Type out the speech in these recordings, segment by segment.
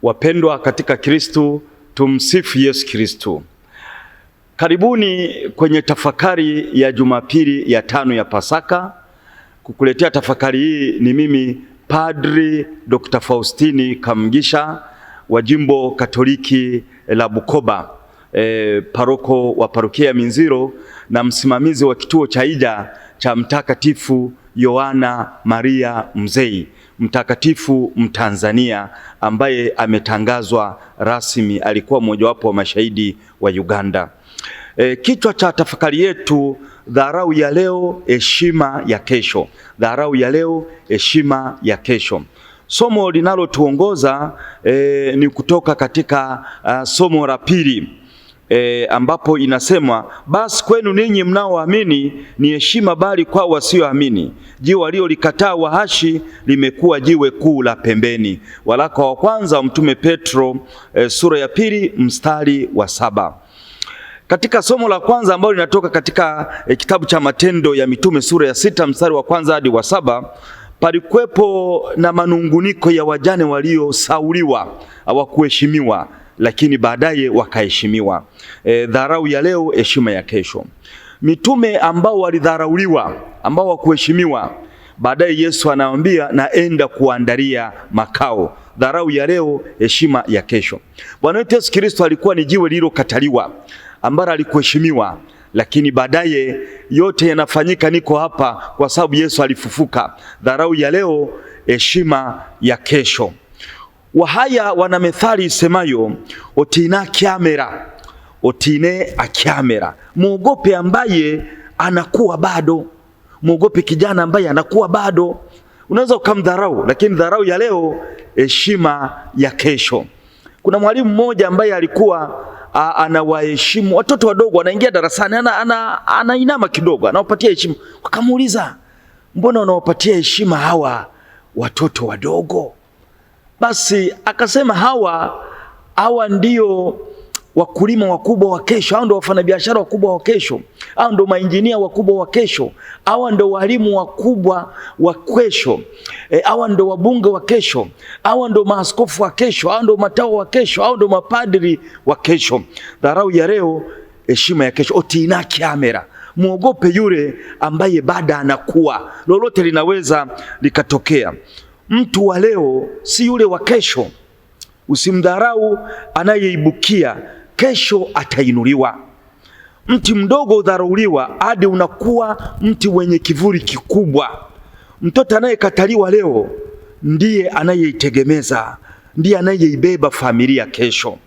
Wapendwa katika Kristo, tumsifu Yesu Kristo. Karibuni kwenye tafakari ya Jumapili ya 5 ya Pasaka. Kukuletea tafakari hii ni mimi Padri Dr. Faustini Kamugisha wa Jimbo Katoliki la Bukoba, paroko wa parokia Minziro na msimamizi wa kituo cha hija cha Mtakatifu Yohana Maria Mzee, mtakatifu Mtanzania ambaye ametangazwa rasmi, alikuwa mmojawapo wa mashahidi wa Uganda. Kichwa cha tafakari yetu: dharau ya leo, heshima ya kesho. Dharau ya leo, heshima ya kesho. Somo linalotuongoza ni kutoka katika somo la pili, ambapo inasema, basi kwenu ninyi mnaoamini ni heshima, bali kwa wasioamini jiwe waliolikataa wahashi limekuwa jiwe kuu la pembeni. Waraka wa kwanza wa Mtume Petro sura ya 2 mstari wa 7. Katika somo la kwanza ambalo linatoka katika kitabu cha Matendo ya Mitume sura ya 6 mstari wa kwanza hadi wa 7, palikuwepo na manunguniko ya wajane waliosauliwa, hawakuheshimiwa, lakini baadaye wakaheshimiwa. Dharau ya leo, heshima ya kesho. Mitume ambao walidharauliwa, ambao hawakuheshimiwa, baadaye Yesu anawaambia, naenda kuandalia makao. Dharau ya leo, heshima ya kesho. Bwana wetu Yesu Kristo alikuwa ni jiwe lililokataliwa, ambalo alikuheshimiwa, lakini baadaye yote yanafanyika niko hapa kwa sababu Yesu alifufuka. Dharau ya leo, heshima ya kesho. Wahaya wana methali isemayo, otine akyamera, otine akyamera. Muogope ambaye anakuwa bado. Muogope kijana ambaye anakuwa bado. Unaweza ukamdharau, lakini dharau ya leo, heshima ya kesho. Kuna mwalimu mmoja ambaye alikuwa anawaheshimu watoto wadogo, anaingia darasani, anainama kidogo, anawapatia heshima. Wakamuuliza, mbona unawapatia heshima hawa watoto wadogo? Basi akasema, hawa ndio wakulima wakubwa wa kesho, hao ndio wafanyabiashara wakubwa wa kesho, hao ndio mainjinia wakubwa wa kesho, hao ndio walimu wakubwa wa kesho, hao ndio wabunge wa kesho, hao ndio maaskofu wa kesho, hao ndio matawa wa kesho, hao ndio mapadri wa kesho. Dharau ya leo, heshima ya kesho. Otine akyamera. Muogope yule ambaye bado anakuwa, lolote linaweza likatokea. Mtu wa leo si yule wa kesho. Usimdharau anayeibukia, kesho atainuliwa. Mti mdogo udharauliwa hadi unakuwa mti wenye kivuli kikubwa. Mtoto anayekataliwa leo ndiye anayeitegemeza, ndiye anayeibeba familia kesho.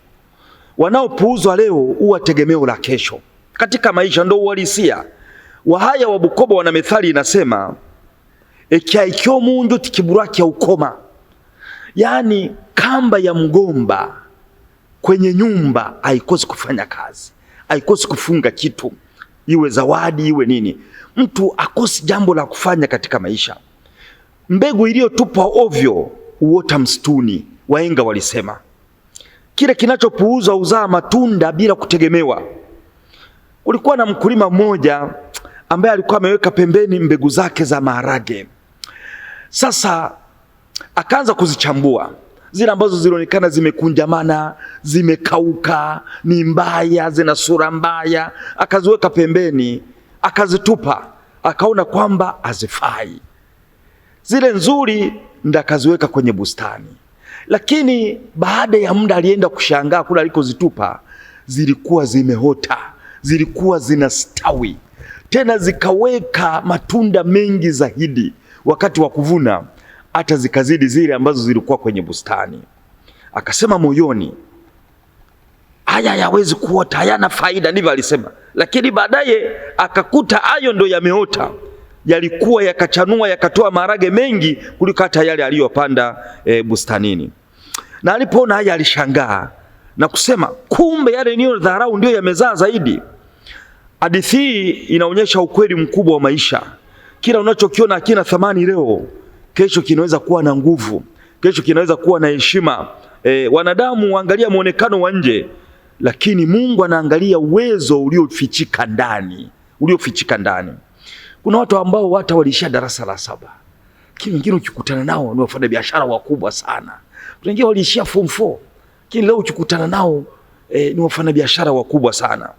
Wanaopuuzwa leo huwa tegemeo la kesho katika maisha, ndio uhalisia. Wahaya wa Bukoba wana methali inasema, ekyaikyo mundu tikiburaki ya ukoma. Yaani kamba ya mgomba kwenye nyumba haikosi kufanya kazi, haikosi kufunga kitu, iwe zawadi iwe nini. Mtu akosi jambo la kufanya katika maisha. Mbegu iliyotupwa ovyo uota msituni, wahenga walisema. Kile kinachopuuzwa uzaa matunda bila kutegemewa. Kulikuwa na mkulima mmoja ambaye alikuwa ameweka pembeni mbegu zake za maharage. Sasa akaanza kuzichambua, zile ambazo zilionekana zimekunjamana, zimekauka, ni mbaya, zina sura mbaya, akaziweka pembeni, akazitupa. Akaona kwamba hazifai. Zile nzuri ndio akaziweka kwenye bustani. Lakini baada ya muda alienda kushangaa, kule alikozitupa zilikuwa zimeota, zilikuwa zinastawi, tena zikaweka matunda mengi zaidi. Wakati wa kuvuna hata zikazidi zile ambazo zilikuwa kwenye bustani. Akasema moyoni, haya hayawezi kuota, hayana faida, ndivyo alisema. Lakini baadaye akakuta hayo ndio yameota, yalikuwa yakachanua, yakatoa maharage mengi kuliko hata yale aliyopanda bustanini. Na alipoona haya alishangaa na kusema, kumbe yale niyo dharau ndio yamezaa zaidi. Hadithi hii inaonyesha ukweli mkubwa wa maisha. Kila unachokiona hakina thamani leo, kesho kinaweza kuwa na nguvu, kesho kinaweza kuwa na heshima. Wanadamu waangalia muonekano wa nje, lakini Mungu anaangalia uwezo uliofichika ndani, Kuna watu ambao hata walishia darasa la 7, lakini wengine ukikutana nao ni wafanyabiashara wakubwa sana. wengine waliishia form 4, lakini leo ukikutana nao ni wafanyabiashara wakubwa sana.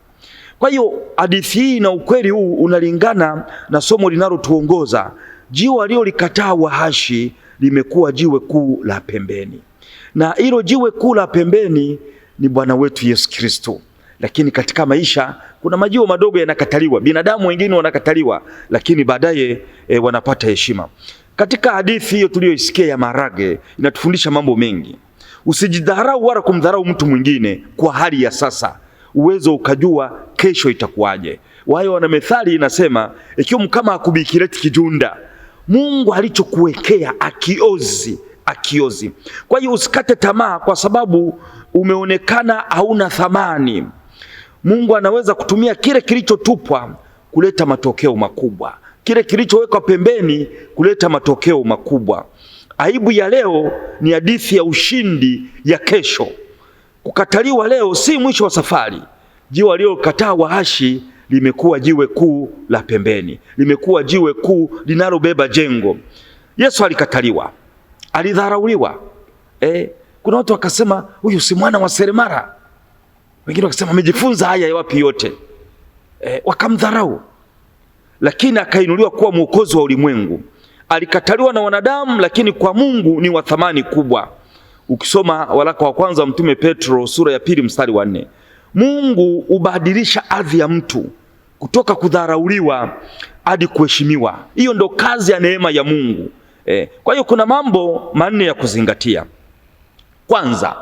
Kwa hiyo hadithi hii na ukweli huu unalingana na somo linalotuongoza. Jiwe alilolikataa Wahashi limekuwa jiwe kuu la pembeni, na hilo jiwe kuu la pembeni ni Bwana wetu Yesu Kristo. Lakini katika maisha kuna majiwe madogo yanakataliwa, binadamu wengine wanakataliwa, lakini baadaye wanapata heshima. Katika hadithi hiyo tuliyoisikia ya maharage inatufundisha mambo mengi. Usijidharau wala kumdharau mtu mwingine kwa hali ya sasa, uwezo ukajua kesho itakuwaje. Wao wana methali inasema, ikiwa kama akubikireti kijunda, Mungu alichokuwekea akiozi. Kwa hiyo usikate tamaa kwa sababu umeonekana hauna thamani. Mungu anaweza kutumia kile kilichotupwa kuleta matokeo makubwa, kile kilichowekwa pembeni kuleta matokeo makubwa. Aibu ya leo ni hadithi ya ushindi ya kesho. Kukataliwa leo si mwisho wa safari. Jiwe alilokataa Wahashi limekuwa jiwe kuu la pembeni, limekuwa jiwe kuu linalobeba jengo. Yesu alikataliwa, alidharauliwa. Kuna watu wakasema huyu si mwana wa seremala, wengine wakasema amejifunza haya wapi yote, wakamdharau. Lakini akainuliwa kuwa mwokozi wa ulimwengu. Alikataliwa na wanadamu, lakini kwa Mungu ni wa thamani kubwa. Ukisoma waraka wa kwanza wa Mtume Petro sura ya 2 mstari wa 4, Mungu hubadilisha hadhi ya mtu kutoka kudharauliwa hadi kuheshimiwa. Hiyo ndo kazi ya neema ya Mungu. Kwa hiyo kuna mambo manne ya kuzingatia. Kwanza,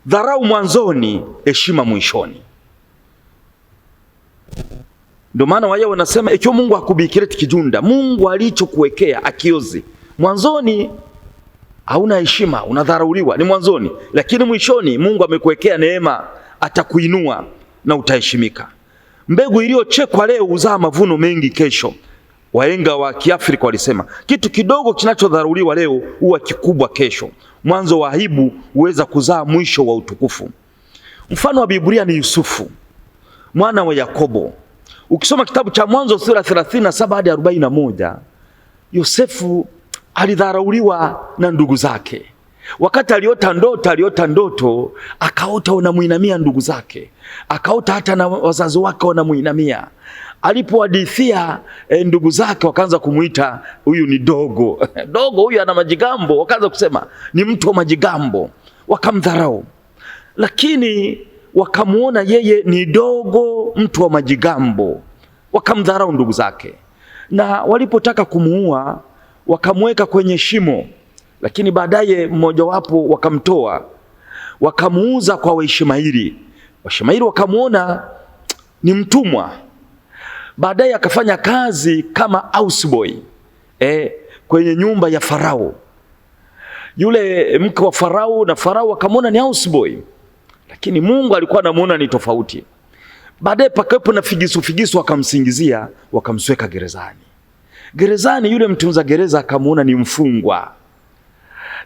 dharau mwanzoni, heshima mwishoni. Ndio maana wao wanasema ikiwa Mungu akubikireti kijunda, Mungu alichokuwekea akiozi, mwanzoni hauna heshima, unadharauliwa, ni mwanzoni, lakini mwishoni Mungu amekuwekea neema, atakuinua na utaheshimika. Mbegu iliyochekwa leo huzaa mavuno mengi kesho. Wahenga wa Kiafrika walisema kitu kidogo kinachodharauliwa leo huwa kikubwa kesho. Mwanzo wa aibu huweza kuzaa mwisho wa utukufu. Mfano wa Biblia ni Yusufu mwana wa Yakobo. Ukisoma kitabu cha Mwanzo sura 37 hadi 41, Yosefu alidharauliwa na ndugu zake. Wakati aliota ndoto, akaota wanamuinamia ndugu zake, akaota hata na wazazi wake wanamuinamia. Alipohadithia ndugu zake wakaanza kumuita huyu ni dogo. Dogo huyu ana majigambo, wakaanza kusema ni mtu wa majigambo, wakamdharau. Lakini wakamuona yeye ni dogo, mtu wa majigambo, wakamdharau ndugu zake. Na walipotaka kumuua wakamweka kwenye shimo, lakini baadaye mmojawapo wakamtoa, wakamuuza kwa Waishmaeli. Waishmaeli wakamuona ni mtumwa. Baadaye akafanya kazi kama houseboy kwenye nyumba ya Farao. Yule mke wa Farao na Farao akamwona ni houseboy, lakini Mungu alikuwa anamuona ni tofauti. Baadaye pakawepo na figisu wakamsingizia, wakamsweka gerezani. Yule mtunza gereza akamuona ni mfungwa,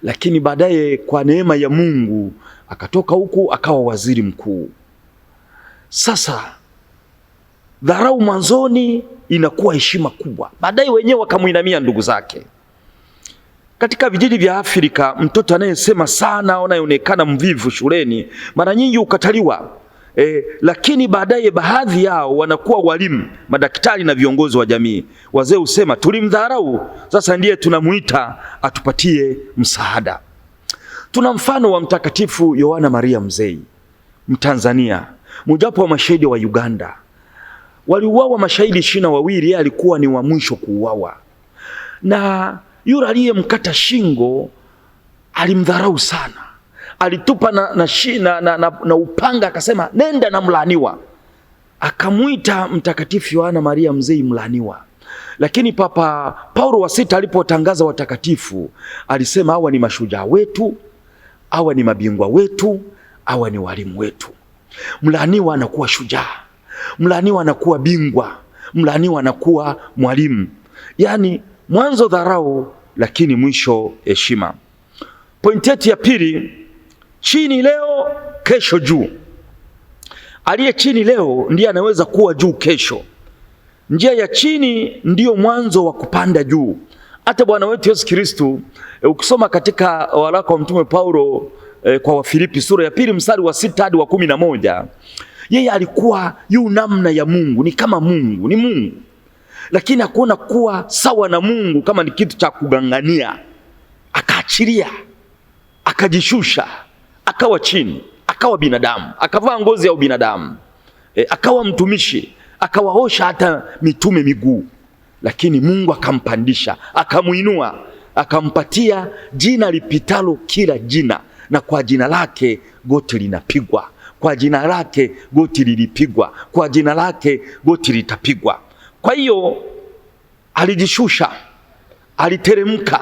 lakini baadaye kwa neema ya Mungu akatoka huku akawa waziri mkuu. Sasa dharau mwanzoni inakuwa heshima kubwa, baadaye wenyewe wakamuinamia ndugu zake. Katika vijiji vya Afrika, mtoto anayesema sana, anayeonekana mvivu shuleni, mara nyingi hukataliwa. Lakini baadaye baadhi yao wanakuwa walimu, madaktari na viongozi wa jamii. Wazee husema tulimdharau, sasa ndiye tunamuita atupatie msaada. Tuna mfano wa Mtakatifu Yohana Maria Mzee, Mtanzania, mojawapo wa mashahidi wa Uganda. Waliuawa mashahidi 22, yeye alikuwa ni wa mwisho kuuawa. Na yule aliyemkata shingo alimdharau sana. Alitupa na upanga, akasema nenda na mlaaniwa. Akamuita Mtakatifu Yohana Maria Mzee mlaaniwa. Lakini Papa Paulo wa 6 alipotangaza watakatifu, alisema hawa ni mashujaa wetu, hawa ni mabingwa wetu, hawa ni walimu wetu. Mlaaniwa anakuwa shujaa, mlaaniwa anakuwa bingwa, mlaaniwa anakuwa mwalimu. Yaani mwanzo dharau, lakini mwisho heshima. Pointi yetu ya pili, chini leo kesho juu. Aliye chini leo ndiye anaweza kuwa juu kesho. Njia ya chini ndiyo mwanzo wa kupanda juu. Hata Bwana wetu Yesu Kristo ukisoma katika waraka wa Mtume Paulo kwa Wafilipi sura ya 2 mstari wa 6 hadi wa 11, yeye alikuwa yu namna ya Mungu, ni kama Mungu, ni Mungu, lakini hakuona kuwa sawa na Mungu kama ni kitu cha kugangania. Akaachilia, akajishusha, akawa chini, akawa binadamu, akavaa ngozi ya ubinadamu, akawa mtumishi, akawaosha hata mitume miguu. Lakini Mungu akampandisha, akamuinua, akampatia jina lipitalo kila jina, na kwa jina lake goti linapigwa, kwa jina lake goti lilipigwa, kwa jina lake goti litapigwa. Kwa hiyo alijishusha, aliteremka,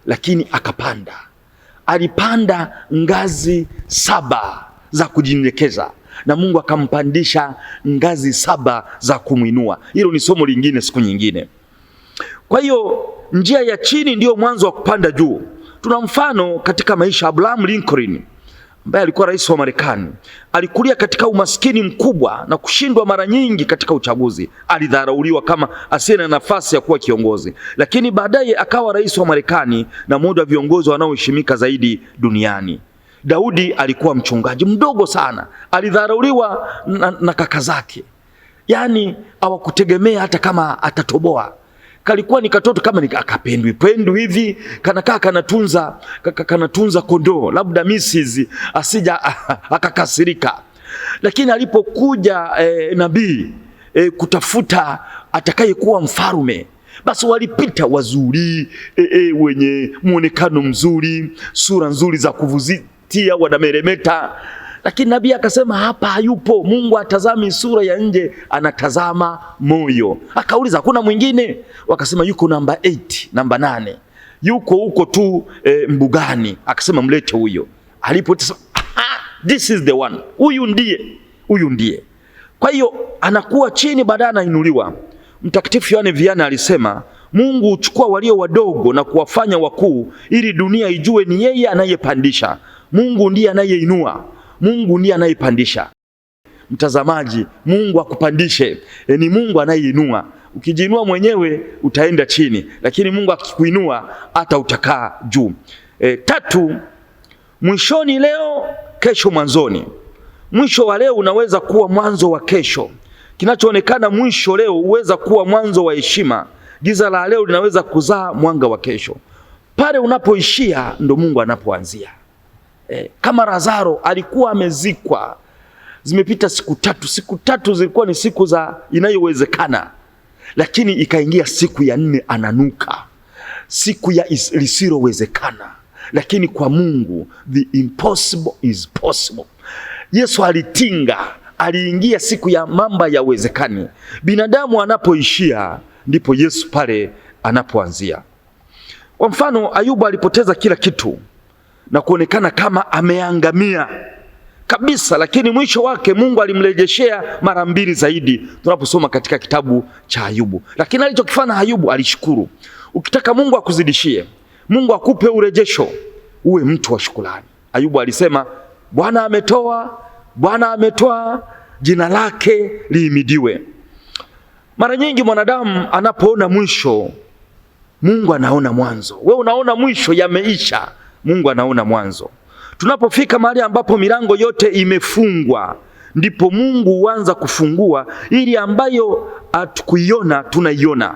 lakini akapanda. Alipanda ngazi 7 za kujinyenyekeza, na Mungu akampandisha ngazi 7 za kumwinua. Hilo ni somo lingine siku nyingine. Kwa hiyo njia ya chini ndiyo mwanzo wa kupanda juu. Tuna mfano katika maisha. Abraham Lincoln ambaye alikuwa rais wa Marekani, alikulia katika umaskini mkubwa na kushindwa mara nyingi katika uchaguzi. Alidharauliwa kama asiye na nafasi ya kuwa kiongozi, lakini baadaye akawa rais wa Marekani na mmoja wa viongozi wanaoheshimika zaidi duniani. Daudi alikuwa mchungaji mdogo sana, alidharauliwa na kaka zake, yaani hawakutegemea hata kama atatoboa. Kalikuwa ni katoto kama akapendwi hivi, kanakaa kanatunza kondoo, labda Mrs. asija akakasirika. Lakini alipokuja nabii kutafuta atakayekuwa mfalme, basi walipita wazuri, wenye muonekano mzuri, sura nzuri za kuvutia, wanameremeta. Lakini nabii akasema hapa hayupo. Mungu atazami sura ya nje, anatazama moyo. Akauliza hakuna mwingine? Wakasema yuko namba 8, namba 8, yuko huko tu mbugani. Akasema mlete huyo. Alipotisema this is the one, huyu ndiye. Kwa hiyo anakuwa chini, baadaye anainuliwa. Mtakatifu Yohane Vianney alisema Mungu huchukua walio wadogo na kuwafanya wakuu, ili dunia ijue ni yeye anayepandisha. Mungu ndiye anayeinua, Mungu ndiye anayepandisha. Mtazamaji, Mungu akupandishe, ni Mungu anayeinua. Ukijiinua mwenyewe utaenda chini, lakini Mungu akikuinua hata utakaa juu. 3, mwishoni leo, kesho mwanzoni. Mwisho wa leo unaweza kuwa mwanzo wa kesho. Kinachoonekana mwisho leo huweza kuwa mwanzo wa heshima. Giza la leo linaweza kuzaa mwanga wa kesho. Pale unapoishia ndo Mungu anapoanzia. Kama Lazaro alikuwa amezikwa, zimepita siku 3. Siku 3 zilikuwa ni siku za inayowezekana, lakini ikaingia siku ya 4 ananuka, siku ya lisilowezekana. Lakini kwa Mungu the impossible is possible. Yesu alitinga, aliingia siku ya mambo yawezekani. Binadamu anapoishia ndipo Yesu pale anapoanzia. Kwa mfano, Ayubu alipoteza kila kitu na kuonekana kama ameangamia kabisa, lakini mwisho wake Mungu alimrejeshea mara 2 zaidi, tunaposoma katika kitabu cha Ayubu. Lakini alichokifanya Ayubu, alishukuru. Ukitaka Mungu akuzidishie, Mungu akupe urejesho, uwe mtu wa shukrani. Ayubu alisema Bwana ametoa, Bwana ametoa, jina lake lihimidiwe. Mara nyingi mwanadamu anapoona mwisho, Mungu anaona mwanzo. Wewe unaona mwisho yameisha, Mungu anaona mwanzo. Tunapofika mahali ambapo milango yote imefungwa, ndipo Mungu huanza kufungua ili ambayo hatukuiona tunaiona.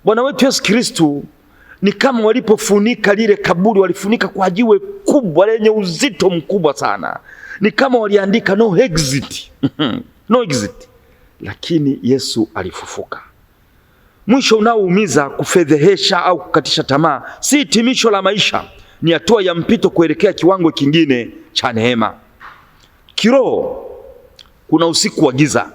Bwana wetu Yesu Kristo ni kama walipofunika lile kaburi, walifunika kwa jiwe kubwa lenye uzito mkubwa sana. Ni kama waliandika no exit. No exit. Lakini Yesu alifufuka. Mwisho unaoumiza, kufedhehesha au kukatisha tamaa, si hitimisho la maisha, ni hatua ya mpito kuelekea kiwango kingine cha neema. Kiroho kuna usiku wa giza.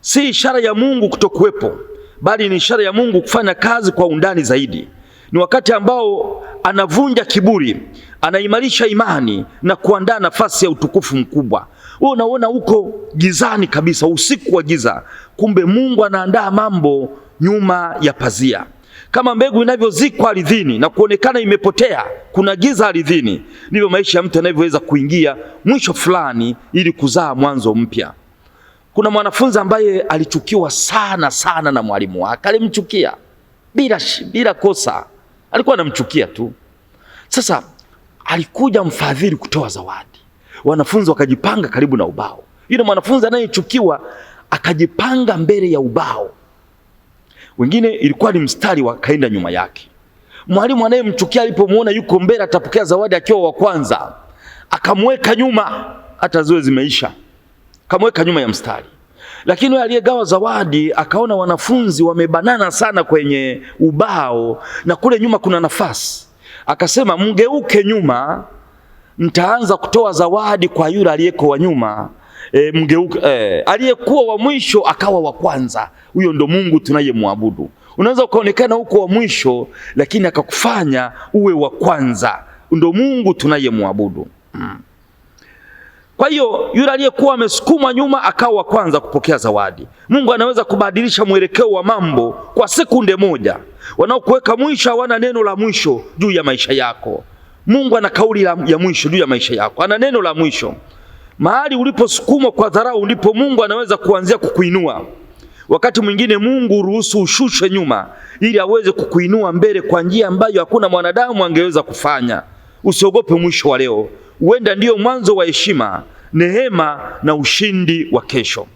Si ishara ya Mungu kutokuwepo, bali ni ishara ya Mungu kufanya kazi kwa undani zaidi. Ni wakati ambao anavunja kiburi, anaimarisha imani na kuandaa nafasi ya utukufu mkubwa. Wewe unaona uko gizani kabisa, usiku wa giza. Kumbe Mungu anaandaa mambo nyuma ya pazia. Kama mbegu inavyozikwa ardhini na kuonekana imepotea, kuna giza ardhini, ndivyo maisha ya mtu yanavyoweza kuingia mwisho fulani ili kuzaa mwanzo mpya. Kuna mwanafunzi ambaye alichukiwa sana na mwalimu wake. Alimchukia bila kosa. alikuwa anamchukia tu. Sasa alikuja mfadhili kutoa zawadi, wanafunzi wakajipanga karibu na ubao. Yule mwanafunzi anayechukiwa akajipanga mbele ya ubao, wengine ilikuwa ni mstari, wakaenda nyuma yake. Mwalimu anayemchukia alipomuona yuko mbele atapokea zawadi akiwa wa kwanza, akamweka nyuma, hata ziwe zimeisha, akamweka nyuma ya mstari. Lakini yule aliyegawa zawadi akaona wanafunzi wamebanana sana kwenye ubao na kule nyuma kuna nafasi, akasema mgeuke nyuma, mtaanza kutoa zawadi kwa yule aliyeko wa nyuma. Mgeuke. Aliyekuwa wa mwisho akawa wa kwanza. Huyo ndo Mungu tunayemwabudu. Unaweza ukaonekana huko wa mwisho, lakini akakufanya uwe wa kwanza. Ndo Mungu tunayemwabudu. Kwa hiyo yule aliyekuwa amesukumwa nyuma akawa wa kwanza kupokea zawadi. Mungu anaweza kubadilisha mwelekeo wa mambo kwa sekunde moja. Wanaokuweka mwisho hawana neno la mwisho juu ya maisha yako. Mungu ana kauli ya mwisho juu ya maisha yako, ana neno la mwisho. Mahali uliposukumwa kwa dharau ndipo Mungu anaweza kuanzia kukuinua. Wakati mwingine Mungu huruhusu ushushwe nyuma ili aweze kukuinua mbele kwa njia ambayo hakuna mwanadamu angeweza kufanya. Usiogope mwisho wa leo. Huenda ndio mwanzo wa heshima, neema na ushindi wa kesho.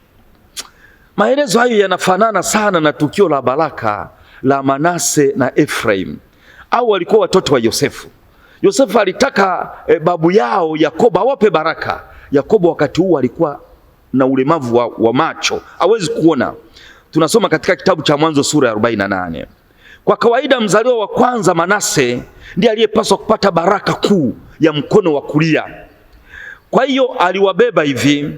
Maelezo hayo yanafanana sana na tukio la baraka la Manase na Efraim. Au walikuwa watoto wa Yosefu. Yosefu alitaka babu yao Yakobo awape baraka. Yakobo wakati huu alikuwa na ulemavu wa macho, hawezi kuona. Tunasoma katika kitabu cha Mwanzo sura ya 48. Kwa kawaida mzaliwa wa kwanza Manase ndiye aliyepaswa kupata baraka kuu ya mkono wa kulia. Kwa hiyo aliwabeba hivi.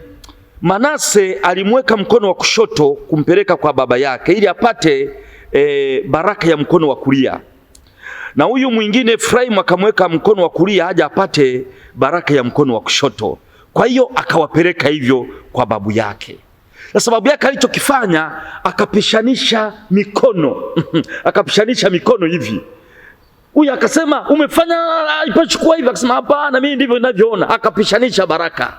Manase alimweka mkono wa kushoto kumpeleka kwa baba yake ili apate baraka ya mkono wa kulia. Na huyu mwingine Efraim akamweka mkono wa kulia haja apate baraka ya mkono wa kushoto. Kwa hiyo akawapeleka hivyo kwa babu yake. Na sababu yake alichokifanya akapishanisha mikono. Akapishanisha mikono hivi. Huyu akasema umefanya alipochukua hivi, akasema hapana, mimi ndivyo ninavyoona. Akapishanisha baraka.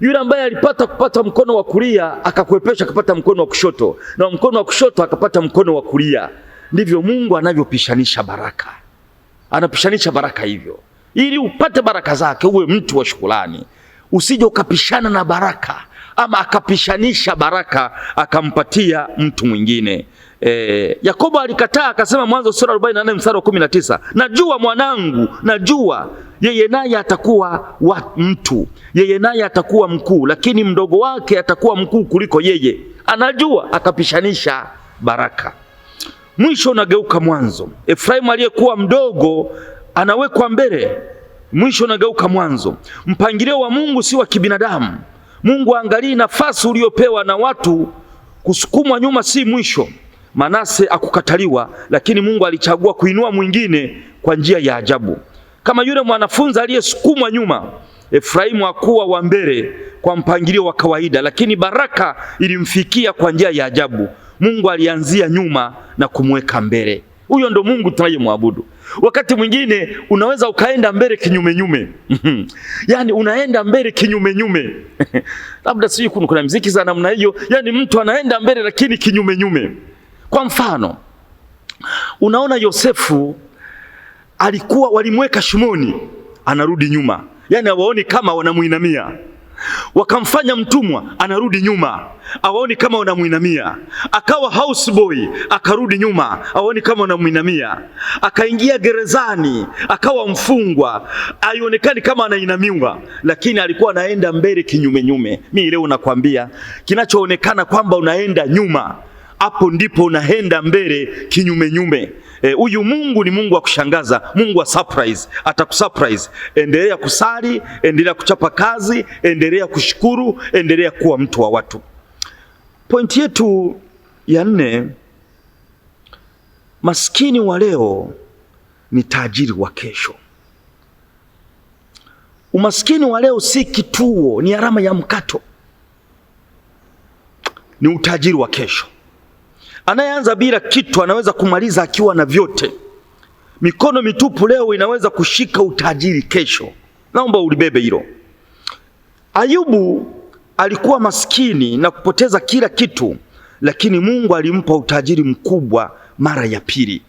Yule ambaye alipata kupata mkono wa kulia akakuepesha akapata mkono wa kushoto, na mkono wa kushoto akapata mkono wa kulia. Ndivyo Mungu anavyopishanisha baraka. Anapishanisha baraka hivyo ili upate baraka zake, uwe mtu wa shukrani. Usije ukapishana na baraka ama akapishanisha baraka akampatia mtu mwingine. Yakobo alikataa akasema, Mwanzo sura 44 mstari wa 19, najua mwanangu, najua yeye naye atakuwa mtu, yeye naye atakuwa mkuu, lakini mdogo wake atakuwa mkuu kuliko yeye. Anajua, akapishanisha baraka. Mwisho unageuka mwanzo. Efraimu aliyekuwa mdogo anawekwa mbele. Mwisho unageuka mwanzo. Mpangilio wa Mungu si wa kibinadamu. Mungu angalii nafasi uliopewa na watu. Kusukumwa nyuma si mwisho. Manase akukataliwa, lakini Mungu alichagua kuinua mwingine kwa njia ya ajabu. Kama yule mwanafunzi aliyesukumwa nyuma, Efraimu hakuwa wa mbele kwa mpangilio wa kawaida, lakini baraka ilimfikia kwa njia ya ajabu. Mungu alianzia nyuma na kumweka mbele. Huyo ndo Mungu tunayemwabudu. Wakati mwingine unaweza ukaenda mbele kinyume nyume. Yaani unaenda mbele kinyume nyume. Labda sisi kuna muziki za namna hiyo, yaani mtu anaenda mbele lakini kinyume nyume. Kwa mfano, unaona Yosefu alikuwa walimweka shimoni, anarudi nyuma. Yaani hawaoni kama wanamuinamia. Wakamfanya mtumwa, anarudi nyuma, hawaoni kama wanamuinamia. Akawa houseboy, akarudi nyuma, hawaoni kama wanamuinamia. Akaingia gerezani, akawa mfungwa, haionekani kama anainamiwa, lakini alikuwa anaenda mbele kinyume nyume. Mimi leo nakwambia, kinachoonekana kwamba unaenda nyuma, hapo ndipo unaenda mbele kinyume nyume. Huyu Mungu ni Mungu wa kushangaza, Mungu wa surprise. Atakusurprise. Endelea kusali, endelea kuchapa kazi, endelea kushukuru, endelea kuwa mtu wa watu. Pointi yetu ya 4, maskini wa leo ni tajiri wa kesho. Umaskini wa leo si kituo, ni alama ya mkato. Ni utajiri wa kesho. Anayeanza bila kitu anaweza kumaliza akiwa na vyote. Mikono mitupu leo inaweza kushika utajiri kesho. Naomba ulibebe hilo. Ayubu alikuwa maskini na kupoteza kila kitu, lakini Mungu alimpa utajiri mkubwa mara ya pili.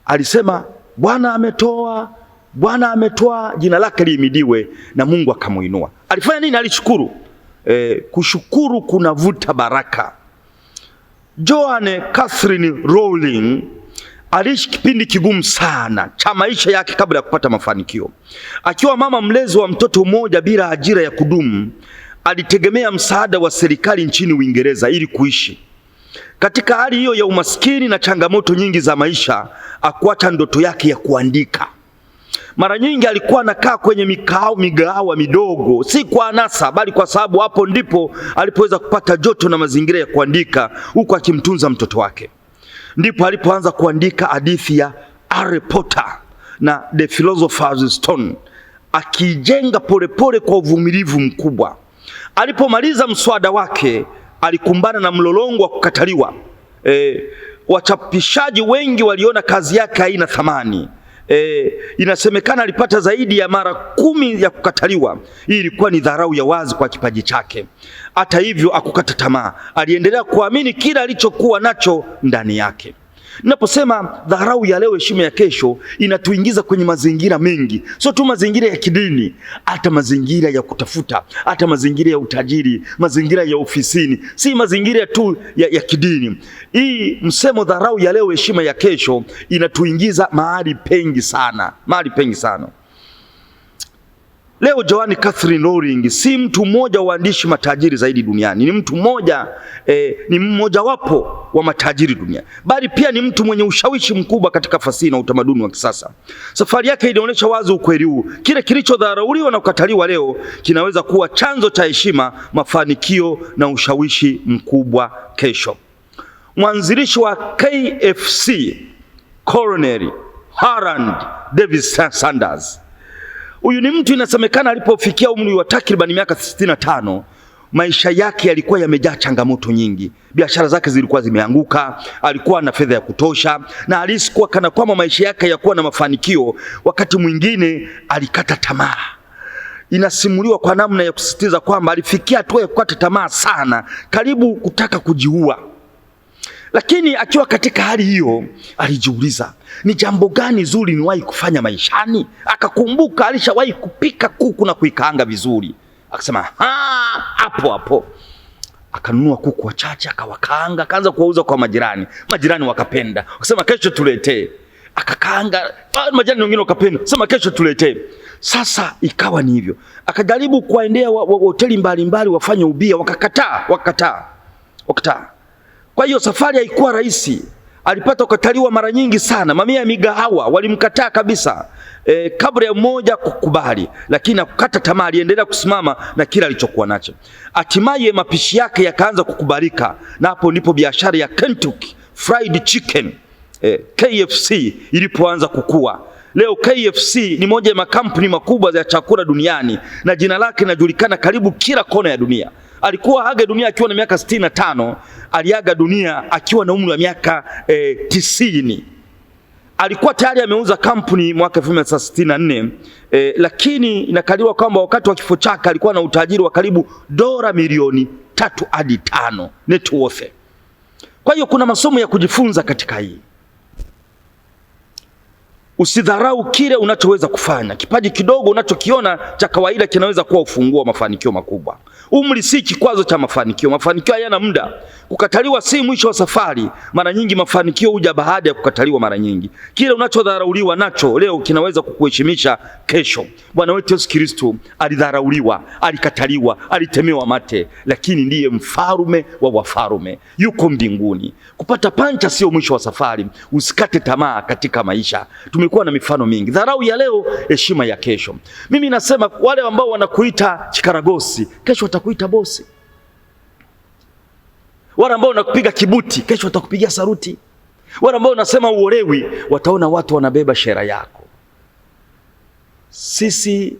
Alisema Bwana ametoa, Bwana ametoa, jina lake lihimidiwe, na Mungu akamuinua. Alifanya nini? Alishukuru. Kushukuru kunavuta baraka. Joanne Catherine Rowling aliishi kipindi kigumu sana cha maisha yake kabla ya kupata mafanikio. Akiwa mama mlezi wa mtoto mmoja bila ajira ya kudumu, alitegemea msaada wa serikali nchini Uingereza ili kuishi. Katika hali hiyo ya umaskini na changamoto nyingi za maisha, akuacha ndoto yake ya kuandika. Mara nyingi alikuwa anakaa kwenye migahawa midogo, si kwa anasa, bali kwa sababu hapo ndipo alipoweza kupata joto na mazingira ya kuandika, huku akimtunza mtoto wake. Ndipo alipoanza kuandika hadithi ya Harry Potter na The Philosopher's Stone, akijenga polepole kwa uvumilivu mkubwa. Alipomaliza mswada wake, alikumbana na mlolongo wa kukataliwa. Wachapishaji wengi waliona kazi yake haina thamani. Inasemekana alipata zaidi ya mara 10 ya kukataliwa. Hii ilikuwa ni dharau ya wazi kwa kipaji chake. Hata hivyo hakukata tamaa, aliendelea kuamini kila alichokuwa nacho ndani yake. Ninaposema dharau ya leo, heshima ya kesho, inatuingiza kwenye mazingira mengi, sio tu mazingira ya kidini, hata mazingira ya kutafuta, hata mazingira ya utajiri, mazingira ya ofisini, si mazingira tu ya kidini. Hii msemo dharau ya leo, heshima ya kesho, inatuingiza mahali pengi sana, mahali pengi sana. Leo Joanne Catherine Rowling si mtu mmoja wa waandishi matajiri zaidi duniani, ni mtu mmoja, ni mmojawapo wa matajiri duniani, bali pia ni mtu mwenye ushawishi mkubwa katika fasihi na utamaduni wa kisasa. Safari yake inaonyesha wazi ukweli huu: kile kilichodharauliwa na kukataliwa leo kinaweza kuwa chanzo cha heshima, mafanikio na ushawishi mkubwa kesho. Mwanzilishi wa KFC, Colonel Harold Davis Sanders, huyu ni mtu inasemekana alipofikia umri wa takriban miaka 65, maisha yake yalikuwa yamejaa changamoto nyingi. Biashara zake zilikuwa zimeanguka, alikuwa na fedha ya kutosha, na alihisi kuwa kana kwamba maisha yake yakuwa na mafanikio. Wakati mwingine alikata tamaa. Inasimuliwa kwa namna ya kusisitiza kwamba alifikia hatua ya kukata tamaa sana, karibu kutaka kujiua. Lakini akiwa katika hali hiyo, alijiuliza, ni jambo gani zuri niwahi kufanya maishani? Akakumbuka alishawahi kupika kuku na kuikaanga vizuri. Akasema, hapo hapo. Akanunua kuku wachache, akawakaanga, akaanza kuwauza kwa majirani. Majirani wakapenda, wakasema kesho tuletee. Akakaanga, majirani wengine wakapenda, sema kesho tuletee. Sasa ikawa ni hivyo. Akajaribu kuwaendea hoteli mbalimbali wafanye ubia, wakataa. Kwa hiyo safari haikuwa rahisi. Alipata kukataliwa mara nyingi sana. Mamia ya migahawa walimkataa kabisa, kabla ya mmoja kukubali, lakini hakukata tamaa. Aliendelea kusimama na kila alichokuwa nacho. Hatimaye mapishi yake yakaanza kukubalika, na hapo ndipo biashara ya Kentucky Fried Chicken, KFC, ilipoanza kukua. Leo KFC ni moja ya makampuni makubwa ya chakula duniani, na jina lake linajulikana karibu kila kona ya dunia. Alikuwa aga dunia akiwa na miaka 65, aliaga dunia akiwa na umri wa miaka 90. Alikuwa tayari ameuza kampuni mwaka 1964, lakini inakadiriwa kwamba wakati wa kifo chake alikuwa na utajiri wa karibu dola milioni 3 hadi 5 net worth. Kwa hiyo kuna masomo ya kujifunza katika hii. Usidharau kile unachoweza kufanya. Kipaji kidogo unachokiona cha kawaida kinaweza kuwa ufunguo wa mafanikio makubwa. Umri si kikwazo cha mafanikio. Mafanikio hayana muda. Kukataliwa si mwisho wa safari. Mara nyingi mafanikio huja baada ya kukataliwa mara nyingi. Kile unachodharauliwa nacho leo kinaweza kukuheshimisha kesho. Bwana wetu Yesu Kristo alidharauliwa, alikataliwa, alitemewa mate, lakini ndiye mfalme wa wafalme. Yuko mbinguni. Kupata pancha sio mwisho wa safari. Usikate tamaa katika maisha. Tumekuwa na mifano mingi. Dharau ya leo, heshima ya kesho. Mimi nasema wale ambao wanakuita chikaragosi, kesho watakuita bosi. Wale ambao wanakupiga kibuti, kesho watakupigia saruti. Wale ambao wanasema uolewi, wataona watu wanabeba shera yako. Sisi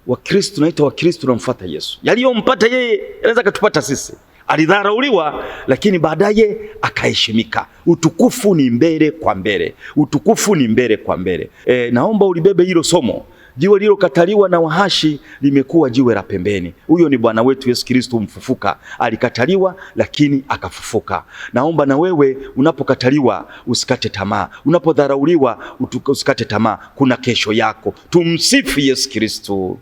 Wakristo tunaitwa Wakristo, tunamfuata Yesu. Yaliyompata yeye yanaweza kutupata sisi. Alidharauliwa, lakini baadaye akaheshimika. Utukufu ni mbele kwa mbele. Utukufu ni mbele kwa mbele. Naomba ulibebe hilo somo. Jiwe lililokataliwa na wahashi limekuwa jiwe la pembeni. Huyo ni Bwana wetu Yesu Kristo mfufuka. Alikataliwa lakini akafufuka. Naomba na wewe unapokataliwa usikate tamaa. Unapodharauliwa usikate tamaa. Kuna kesho yako. Tumsifu Yesu Kristo.